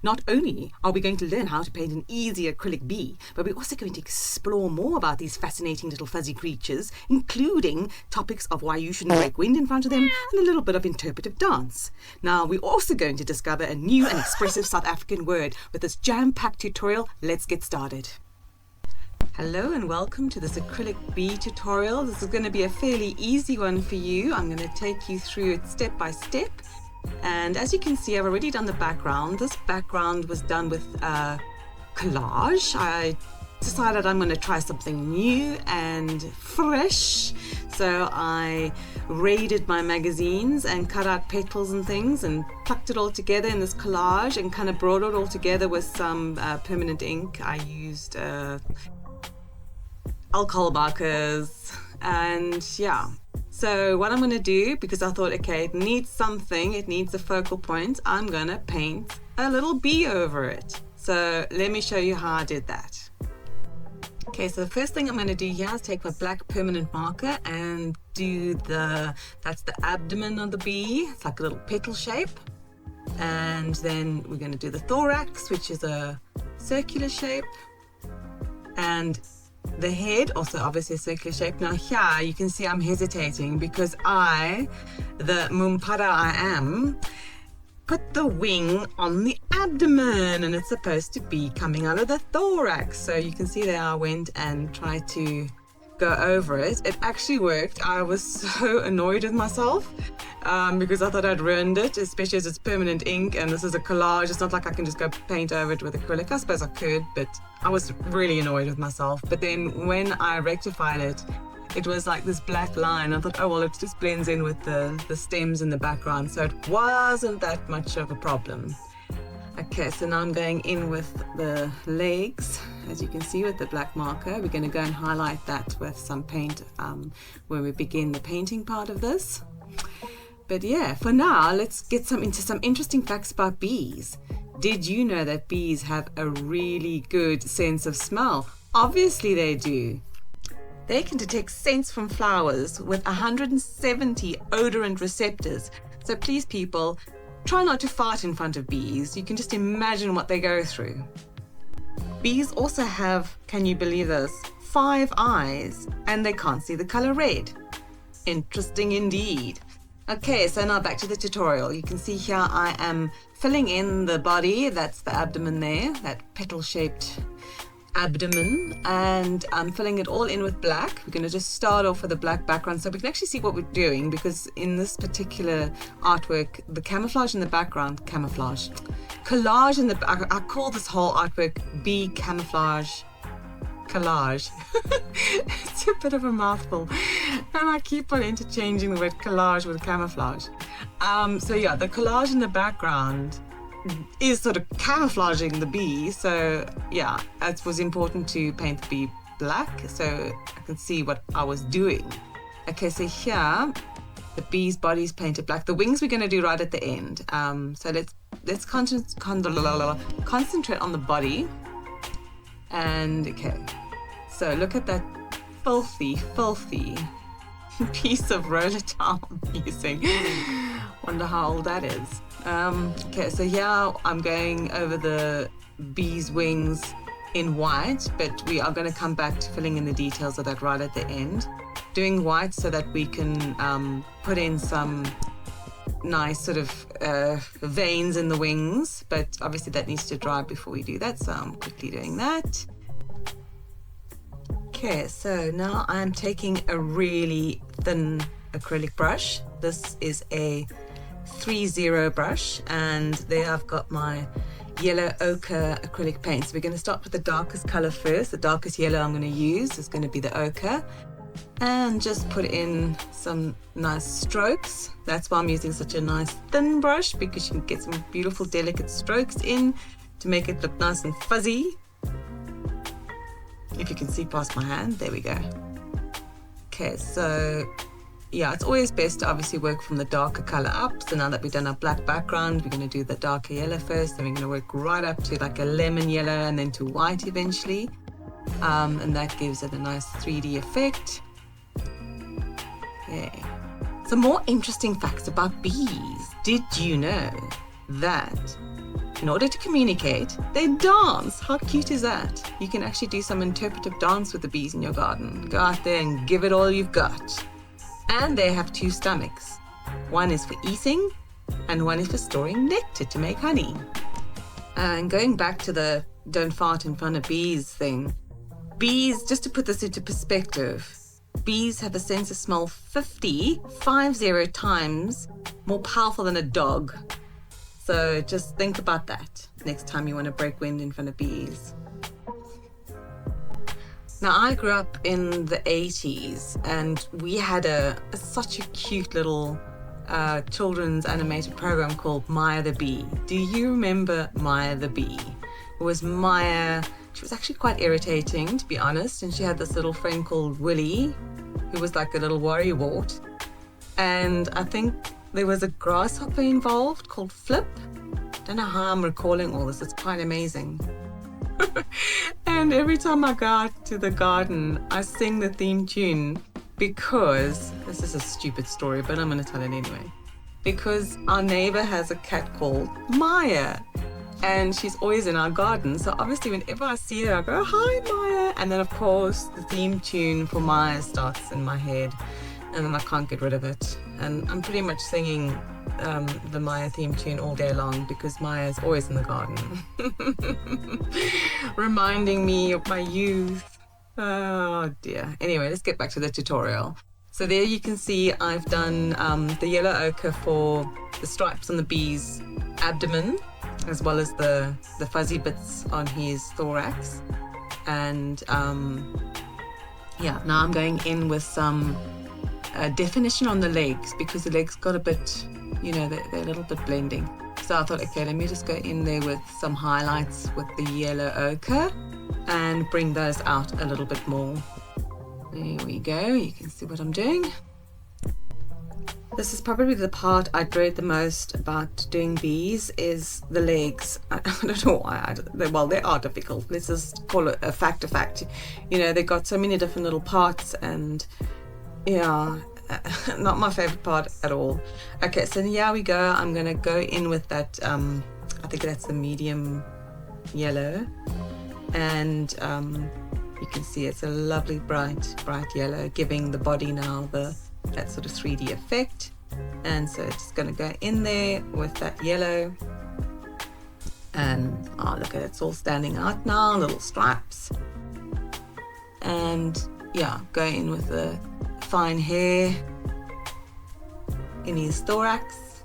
Not only are we going to learn how to paint an easy acrylic bee, but we're also going to explore more about these fascinating little fuzzy creatures, including topics of why you shouldn't break wind in front of them and a little bit of interpretive dance. Now, we're also going to discover a new and expressive South African word with this jam-packed tutorial. Let's get started. Hello and welcome to this acrylic bee tutorial. This is going to be a fairly easy one for you. I'm going to take you through it step by step. And as you can see, I've already done the background. This background was done with collage. I decided I'm going to try something new and fresh. So I raided my magazines and cut out petals and things and plucked it all together in this collage and kind of brought it all together with some permanent ink. I used alcohol markers, and yeah. So what I'm going to do, because I thought, okay, it needs something, it needs a focal point, I'm going to paint a little bee over it. So let me show you how I did that. Okay, so the first thing I'm going to do here is take my black permanent marker and do that's the abdomen of the bee. It's like a little petal shape. And then we're going to do the thorax, which is a circular shape. And the head, also obviously a circular shape. Now here you can see I'm hesitating because I, the mumpara I am, put the wing on the abdomen and it's supposed to be coming out of the thorax. So you can see there I went and tried to go over it. It actually worked. I was so annoyed with myself because I thought I'd ruined it, especially as it's permanent ink and this is a collage. It's not like I can just go paint over it with acrylic. I suppose I could, but I was really annoyed with myself. But then when I rectified it, it was like this black line. I thought, oh well, it just blends in with the stems in the background, so it wasn't that much of a problem. Okay, so now I'm going in with the legs, as you can see with the black marker. We're going to go and highlight that with some paint when we begin the painting part of this. But yeah, for now, let's get into some interesting facts about bees. Did you know that bees have a really good sense of smell? Obviously they do. They can detect scents from flowers with 170 odorant receptors. So please people, try not to fart in front of bees. You can just imagine what they go through. Bees also have, can you believe this, 5 eyes and they can't see the color red. Interesting indeed. Okay, so now back to the tutorial. You can see here I am filling in the body, that's the abdomen there, that petal-shaped abdomen, and I'm filling it all in with black. We're going to just start off with a black background so we can actually see what we're doing, because in this particular artwork, the camouflage in the background, collage in the back, I call this whole artwork bee camouflage collage. It's a bit of a mouthful and I keep on interchanging the word collage with camouflage. So yeah, the collage in the background is sort of camouflaging the bee. So yeah, it was important to paint the bee black so I can see what I was doing. Okay, so here the bee's body is painted black. The wings we're going to do right at the end. So let's concentrate on the body. And okay, so look at that filthy piece of roller towel I'm using. Wonder how old that is. Okay, so here I'm going over the bee's wings in white, but we are going to come back to filling in the details of that right at the end. Doing white so that we can put in some nice sort of veins in the wings, but obviously that needs to dry before we do that, so I'm quickly doing that. Okay, so now I'm taking a really thin acrylic brush. This is a 3-0 brush, and there I've got my yellow ochre acrylic paint. So we're going to start with the darkest color first. The darkest yellow I'm going to use is going to be the ochre, and just put in some nice strokes. That's why I'm using such a nice thin brush, because you can get some beautiful delicate strokes in to make it look nice and fuzzy. If you can see past my hand, there we go. Okay, so yeah, it's always best to obviously work from the darker color up. So now that we've done our black background, we're going to do the darker yellow first, then we're going to work right up to like a lemon yellow and then to white eventually. And that gives it a nice 3D effect. Okay. Some more interesting facts about bees. Did you know that in order to communicate, they dance. How cute is that? You can actually do some interpretive dance with the bees in your garden. Go out there and give it all you've got. And they have 2 stomachs. One is for eating and one is for storing nectar to make honey. And going back to the don't fart in front of bees thing, bees, just to put this into perspective, bees have a sense of smell 50 times more powerful than a dog. So just think about that next time you want to break wind in front of bees. Now, I grew up in the 80s and we had such a cute little children's animated program called Maya the Bee. Do you remember Maya the Bee? It was Maya. She was actually quite irritating, to be honest, and she had this little friend called Willie, who was like a little worrywart. And I think there was a grasshopper involved called Flip. Don't know how I'm recalling all this. It's quite amazing. And every time I go out to the garden, I sing the theme tune because, this is a stupid story, but I'm going to tell it anyway. Because our neighbor has a cat called Maya. And she's always in our garden. So obviously whenever I see her, I go, "Hi, Maya." And then of course the theme tune for Maya starts in my head. And then I can't get rid of it. And I'm pretty much singing the Maya theme tune all day long because Maya's always in the garden. Reminding me of my youth. Oh dear. Anyway, let's get back to the tutorial. So there you can see I've done the yellow ochre for the stripes on the bee's abdomen, as well as the fuzzy bits on his thorax. And yeah, now I'm going in with some definition on the legs because the legs got a bit, you know, they're a little bit blending. So I thought, okay, let me just go in there with some highlights with the yellow ochre and bring those out a little bit more. There we go, you can see what I'm doing. This is probably the part I dread the most about doing bees is the legs. I don't know why. Well, they are difficult. Let's just call it a fact. You know, they've got so many different little parts and yeah, not my favorite part at all. Okay, so here we go. I'm going to go in with that, I think that's the medium yellow. And you can see it's a lovely bright yellow, giving the body now that sort of 3D effect. And so it's just going to go in there with that yellow. And oh, look at it, it's all standing out now, little stripes. And yeah, go in with the fine hair in his thorax.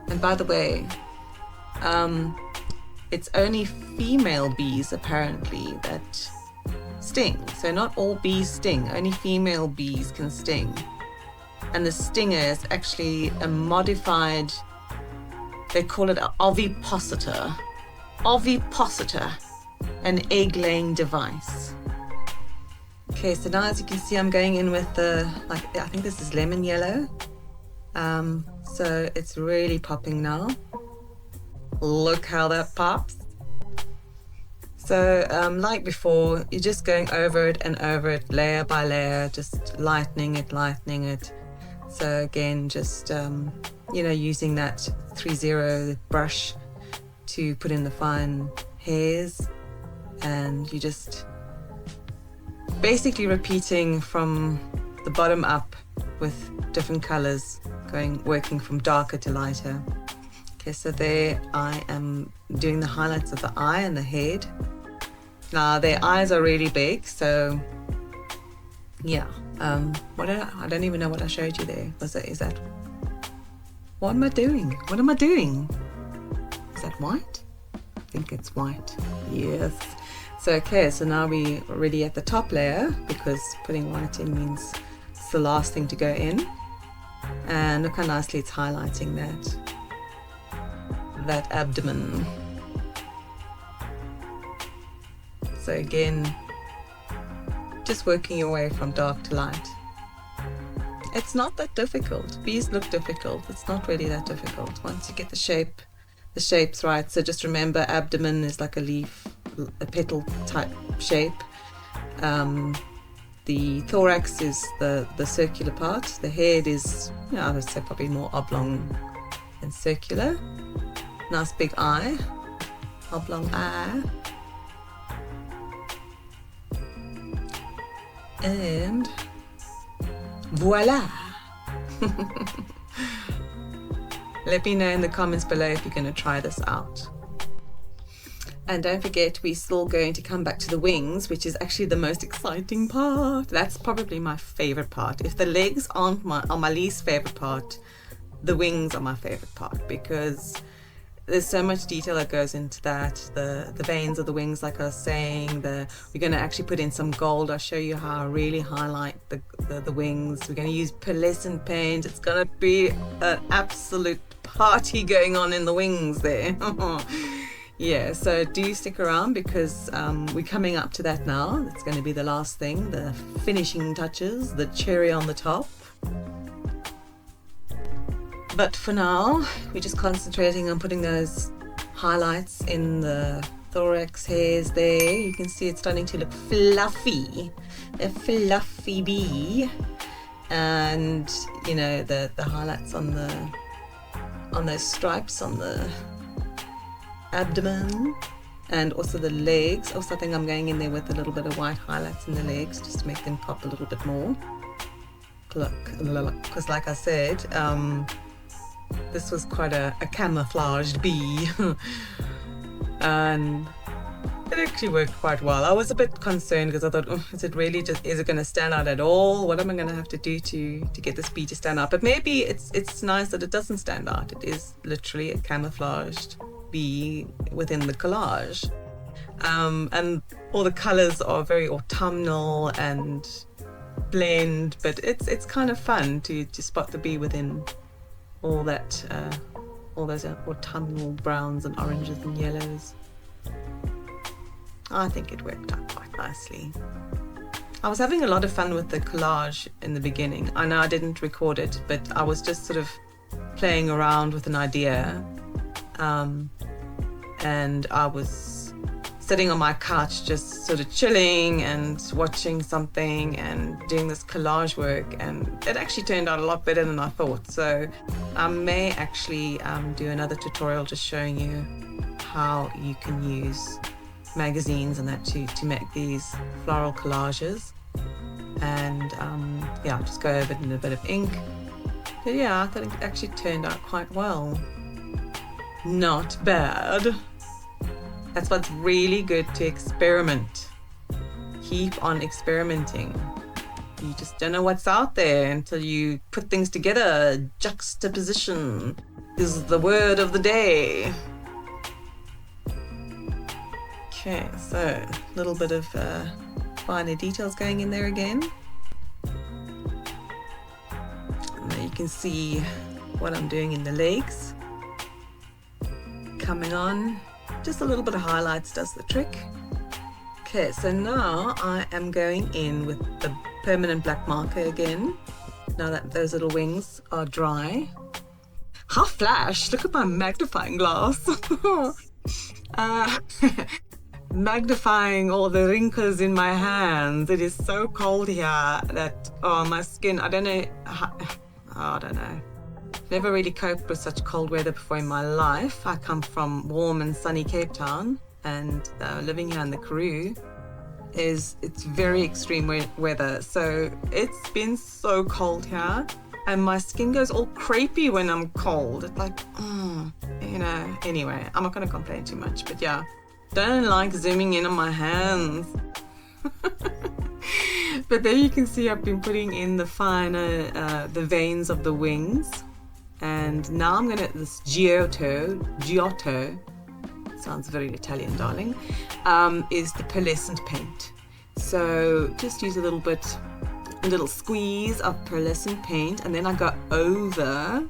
And by the way, it's only female bees apparently that sting. So not all bees sting, only female bees can sting. And the stinger is actually a modified, they call it an ovipositor. Ovipositor, an egg-laying device. Okay, so now as you can see, I'm going in with the, like, I think this is lemon yellow. So it's really popping now. Look how that pops. So like before, you're just going over it and over it, layer by layer, just lightening it. So again, just, you know, using that 3-0 brush to put in the fine hairs, and you just basically repeating from the bottom up with different colors, working from darker to lighter. Okay, so there I am doing the highlights of the eye and the head. Now their eyes are really big, so yeah. I don't even know what I showed you there. Is that? What am I doing? Is that white? I think it's white. Yes. So okay, so now we're already at the top layer because putting white in means it's the last thing to go in. And look how nicely it's highlighting that abdomen. So again, just working your way from dark to light. It's not that difficult. Bees look difficult. It's not really that difficult once you get the shapes right. So just remember, abdomen is like a leaf, a petal type shape. The thorax is the circular part. The head is, I would say probably more oblong and circular. Nice big eye, oblong eye. And voila! Let me know in the comments below if you're going to try this out. And don't forget, we're still going to come back to the wings, which is actually the most exciting part. That's probably my favorite part. If the legs are my least favorite part, the wings are my favorite part, because there's so much detail that goes into that. The veins of the wings, like I was saying, we're going to actually put in some gold. I'll show you how I really highlight the wings. We're going to use pearlescent paint. It's going to be an absolute party going on in the wings there. Yeah, so do stick around, because we're coming up to that now. It's going to be the last thing, the finishing touches, the cherry on the top. But for now, we're just concentrating on putting those highlights in the thorax hairs there. You can see it's starting to look fluffy, a fluffy bee. And you know, the highlights on those stripes on the abdomen, and also the legs. Also, I think I'm going in there with a little bit of white highlights in the legs just to make them pop a little bit more. Look, because like I said, this was quite a camouflaged bee. And it actually worked quite well. I was a bit concerned because I thought, oh, is it going to stand out at all? What am I going to have to do to get this bee to stand out? But maybe it's nice that it doesn't stand out. It is literally a camouflaged bee within the collage. And all the colors are very autumnal and blend, but it's kind of fun to spot the bee within all those autumnal browns and oranges and yellows. I think it worked out quite nicely. I was having a lot of fun with the collage in the beginning. I know I didn't record it, but I was just sort of playing around with an idea, and I was sitting on my couch just sort of chilling and watching something and doing this collage work, and it actually turned out a lot better than I thought. So I may actually do another tutorial just showing you how you can use magazines and that to make these floral collages. And yeah, I'll just go over it in a bit of ink. But yeah, I thought it actually turned out quite well. Not bad. That's what's really good to experiment. Keep on experimenting. You just don't know what's out there until you put things together. Juxtaposition is the word of the day. Okay, so a little bit of finer details going in there again. And there you can see what I'm doing in the legs. Coming on. Just a little bit of highlights does the trick. Okay, so now I am going in with the permanent black marker again, now that those little wings are dry. How flash! Look at my magnifying glass. Magnifying all the wrinkles in my hands. It is so cold here that, oh, my skin, I don't know. Never really coped with such cold weather before in my life. I come from warm and sunny Cape Town, and living here in the Karoo it's very extreme weather. So it's been so cold here, and my skin goes all crepey when I'm cold. It's like, you know, anyway, I'm not going to complain too much, but yeah, don't like zooming in on my hands. But there you can see I've been putting in the finer, the veins of the wings. And now I'm gonna, this Giotto, sounds very Italian, darling, is the pearlescent paint. So just use a little squeeze of pearlescent paint, and then I go over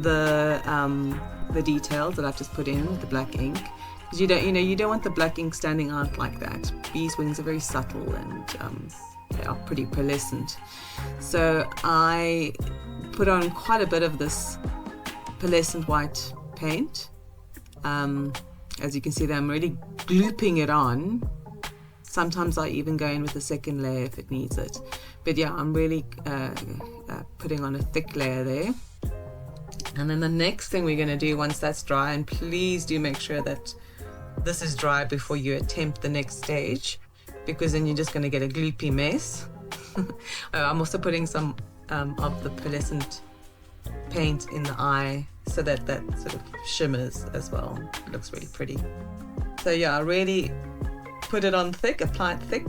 the details that I've just put in with the black ink. Because you don't want the black ink standing out like that. Bees' wings are very subtle, and they are pretty pearlescent. So I put on quite a bit of this pearlescent white paint. As you can see there, I'm really glooping it on. Sometimes I even go in with a second layer if it needs it. But yeah, I'm really putting on a thick layer there. And then the next thing we're going to do once that's dry, and please do make sure that this is dry before you attempt the next stage, because then you're just going to get a gloopy mess. I'm also putting some of the pearlescent paint in the eye so that that sort of shimmers as well. It looks really pretty. So yeah, really put it on thick, apply it thick,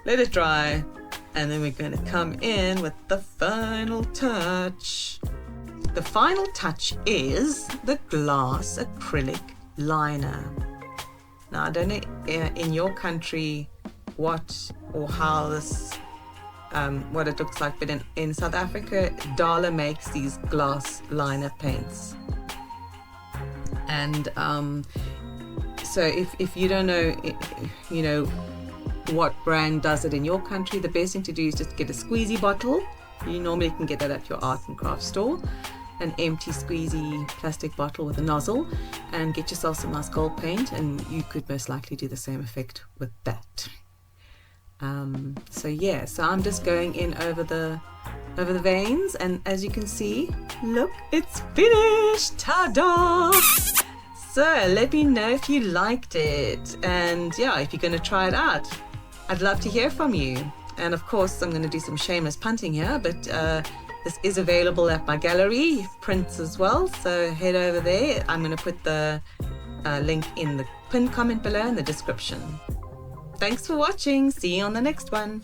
let it dry, and then we're going to come in with the final touch. The final touch is the glass acrylic liner. Now I don't know in your country what or how this what it looks like, but in South Africa, Dala makes these glass liner paints. And so if you don't know, you know, what brand does it in your country, the best thing to do is just get a squeezy bottle. You normally can get that at your art and craft store, an empty squeezy plastic bottle with a nozzle, and get yourself some nice gold paint, and you could most likely do the same effect with that. So yeah, so I'm just going in over the veins, and as you can see, look, it's finished. Ta-da! So let me know if you liked it, and yeah, if you're going to try it out, I'd love to hear from you. And of course, I'm going to do some shameless punting here, but this is available at my gallery, prints as well, so head over there. I'm going to put the link in the pinned comment below in the description. Thanks for watching. See you on the next one.